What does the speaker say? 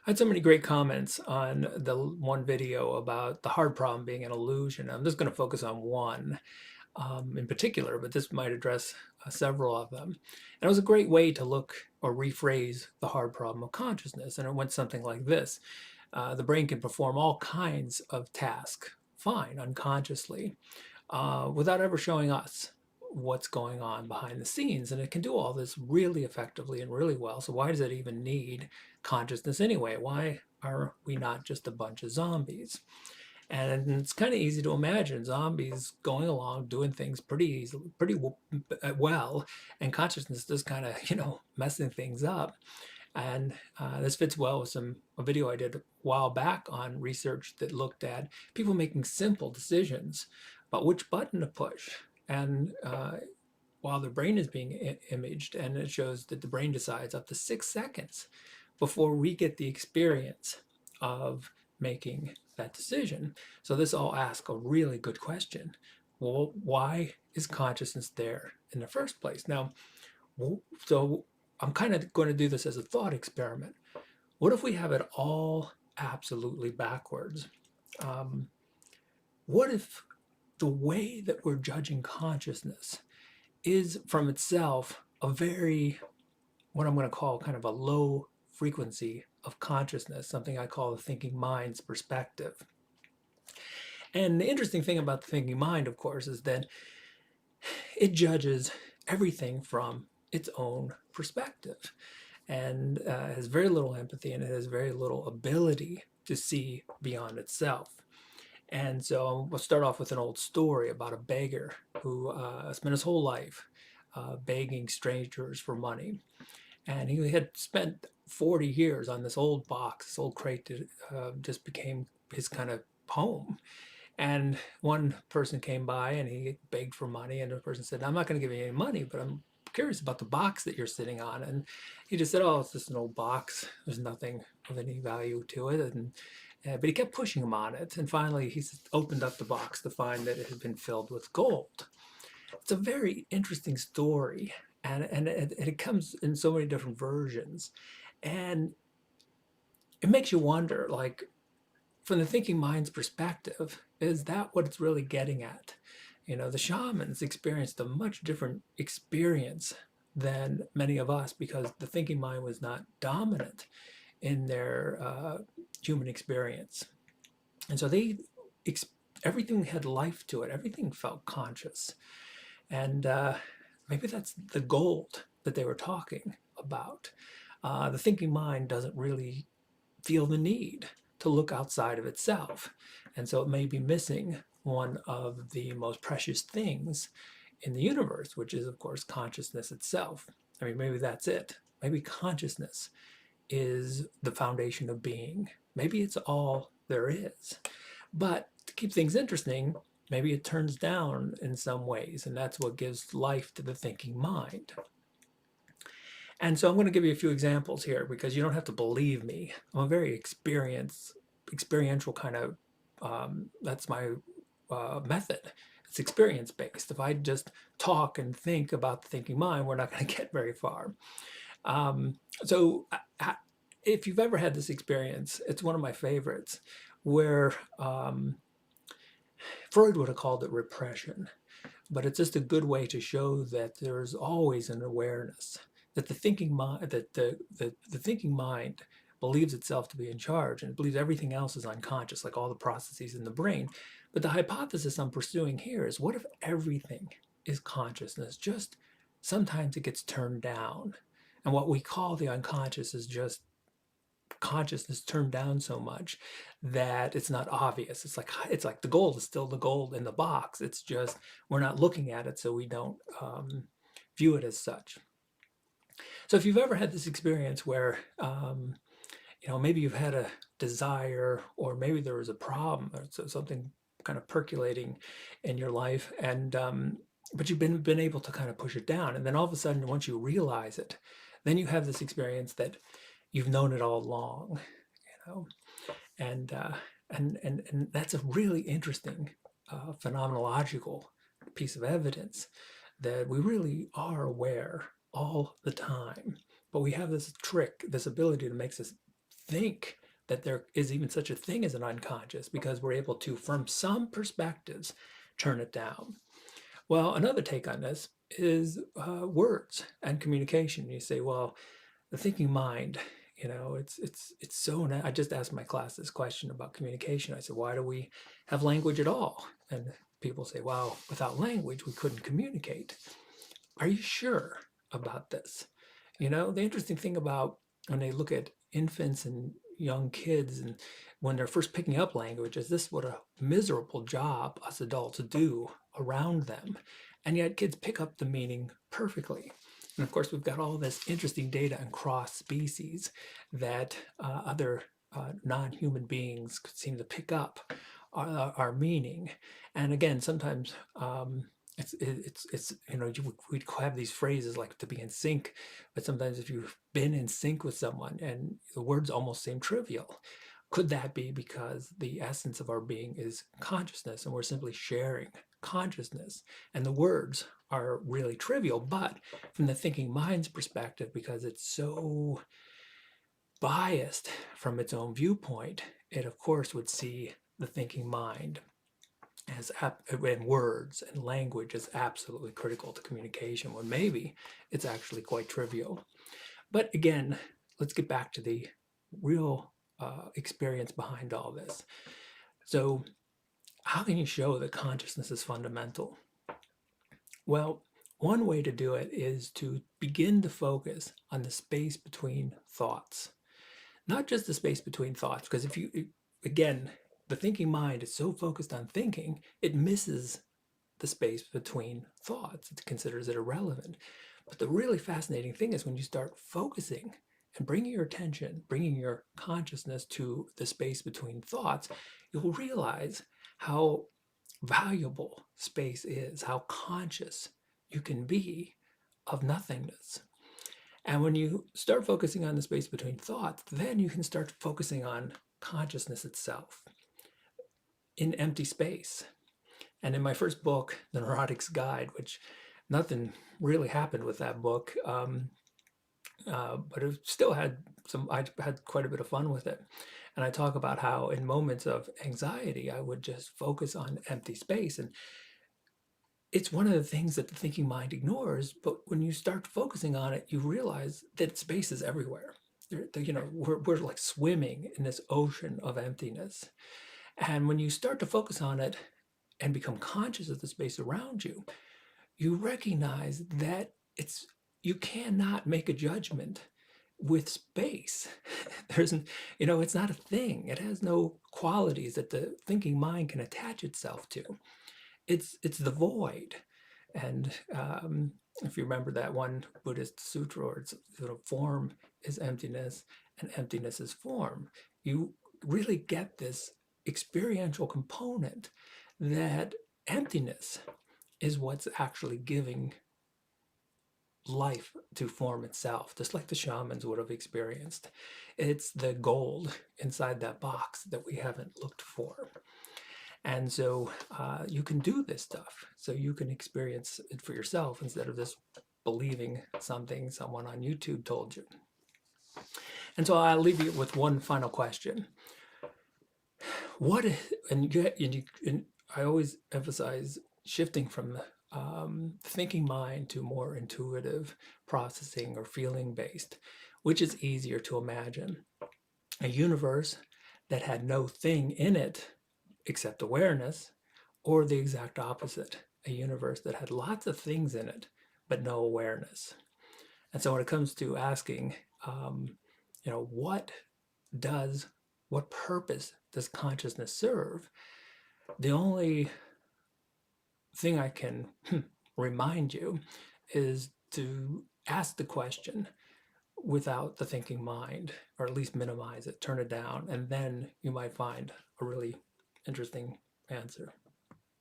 I had so many great comments on the one video about the hard problem being an illusion. I'm just going to focus on one in particular, but this might address several of them. And it was a great way to look or rephrase the hard problem of consciousness. And it went something like this. The brain can perform all kinds of tasks fine unconsciously without ever showing us what's going on behind the scenes. And it can do all this really effectively and really well. So, why does it even need consciousness anyway? Why are we not just a bunch of zombies? And it's kind of easy to imagine zombies going along doing things pretty easily, well, and consciousness just kind of, messing things up. And this fits well with a video I did a while back on research that looked at people making simple decisions about which button to push. And while the brain is being imaged, and it shows that the brain decides up to 6 seconds before we get the experience of making that decision. So this all asks a really good question. Well, why is consciousness there in the first place? Now, so I'm kind of going to do this as a thought experiment. What if we have it all absolutely backwards? Um, what if the way that we're judging consciousness is from itself a very, what I'm going to call kind of a low frequency of consciousness, something I call the thinking mind's perspective? And the interesting thing about the thinking mind, of course, is that it judges everything from its own perspective and has very little empathy, and it has very little ability to see beyond itself. And so we'll start off with an old story about a beggar who spent his whole life begging strangers for money. And he had spent 40 years on this old box, this old crate that just became his kind of home. And one person came by and he begged for money, and the person said, "I'm not going to give you any money, but I'm curious about the box that you're sitting on." And he just said, "Oh, it's just an old box. There's nothing of any value to it." And but he kept pushing him on it. And finally, he opened up the box to find that it had been filled with gold. It's a very interesting story, and it comes in so many different versions. And it makes you wonder, like, from the thinking mind's perspective, is that what it's really getting at? The shamans experienced a much different experience than many of us because the thinking mind was not dominant in their human experience. And so ex- everything had life to it, everything felt conscious. And maybe that's the gold that they were talking about. The thinking mind doesn't really feel the need to look outside of itself. And so it may be missing one of the most precious things in the universe, which is, of course, consciousness itself. I mean, maybe that's it. Maybe consciousness is the foundation of being. Maybe it's all there is. But to keep things interesting, maybe it turns down in some ways, and that's what gives life to the thinking mind. And so I'm going to give you a few examples here because you don't have to believe me. I'm a very experiential kind of, that's my method. It's experience based. If I just talk and think about the thinking mind, we're not going to get very far. So if you've ever had this experience, it's one of my favorites where Freud would have called it repression, but it's just a good way to show that there's always an awareness that the thinking mind believes itself to be in charge, and it believes everything else is unconscious, like all the processes in the brain. But the hypothesis I'm pursuing here is, what if everything is consciousness? Just sometimes it gets turned down, and what we call the unconscious is just consciousness turned down so much that it's not obvious. It's like the gold is still the gold in the box. It's just we're not looking at it, so we don't view it as such. So if you've ever had this experience where maybe you've had a desire, or maybe there was a problem, or something kind of percolating in your life, and but you've been able to kind of push it down, and then all of a sudden, once you realize it, then you have this experience that you've known it all along, you know, and and that's a really interesting phenomenological piece of evidence that we really are aware all the time, but we have this trick, this ability to make us think that there is even such a thing as an unconscious because we're able to, from some perspectives, turn it down. Well, another take on this is words and communication. You say, well, the thinking mind, it's so. I just asked my class this question about communication. I said, why do we have language at all? And people say, well, without language, we couldn't communicate. Are you sure about this? The interesting thing about when they look at infants and young kids and when they're first picking up language is this what a miserable job us adults do around them. And yet kids pick up the meaning perfectly. And of course, we've got all this interesting data on cross species that other non-human beings could seem to pick up our meaning. And again, sometimes it's we'd have these phrases like to be in sync, but sometimes if you've been in sync with someone and the words almost seem trivial, could that be because the essence of our being is consciousness and we're simply sharing consciousness and the words are really trivial, but from the thinking mind's perspective, because it's so biased from its own viewpoint, it of course would see the thinking mind as and words and language is absolutely critical to communication when maybe it's actually quite trivial. But again, let's get back to the real experience behind all this. So how can you show that consciousness is fundamental? Well, one way to do it is to begin to focus on the space between thoughts. Not just the space between thoughts, because again, the thinking mind is so focused on thinking, it misses the space between thoughts. It considers it irrelevant. But the really fascinating thing is when you start focusing and bringing your attention, bringing your consciousness to the space between thoughts, you'll realize how valuable space is, how conscious you can be of nothingness. And when you start focusing on the space between thoughts, then you can start focusing on consciousness itself in empty space. And in my first book, The Neurotic's Guide, which nothing really happened with that book, but it still I had quite a bit of fun with it. And I talk about how in moments of anxiety, I would just focus on empty space. And it's one of the things that the thinking mind ignores, but when you start focusing on it, you realize that space is everywhere. We're like swimming in this ocean of emptiness. And when you start to focus on it and become conscious of the space around you, you recognize that you cannot make a judgment with space. It's not a thing. It has no qualities that the thinking mind can attach itself to. It's the void. And if you remember that one Buddhist sutra, where it's form is emptiness and emptiness is form, you really get this experiential component that emptiness is what's actually giving life to form itself, just like the shamans would have experienced. It's the gold inside that box that we haven't looked for. And so you can do this stuff. So you can experience it for yourself instead of just believing something someone on YouTube told you. And so I'll leave you with one final question. And I always emphasize shifting from thinking mind to more intuitive processing or feeling based, which is easier to imagine. A universe that had no thing in it except awareness, or the exact opposite, a universe that had lots of things in it, but no awareness. And so when it comes to asking, what purpose does consciousness serve? The only thing I can remind you is to ask the question without the thinking mind, or at least minimize it, turn it down, and then you might find a really interesting answer.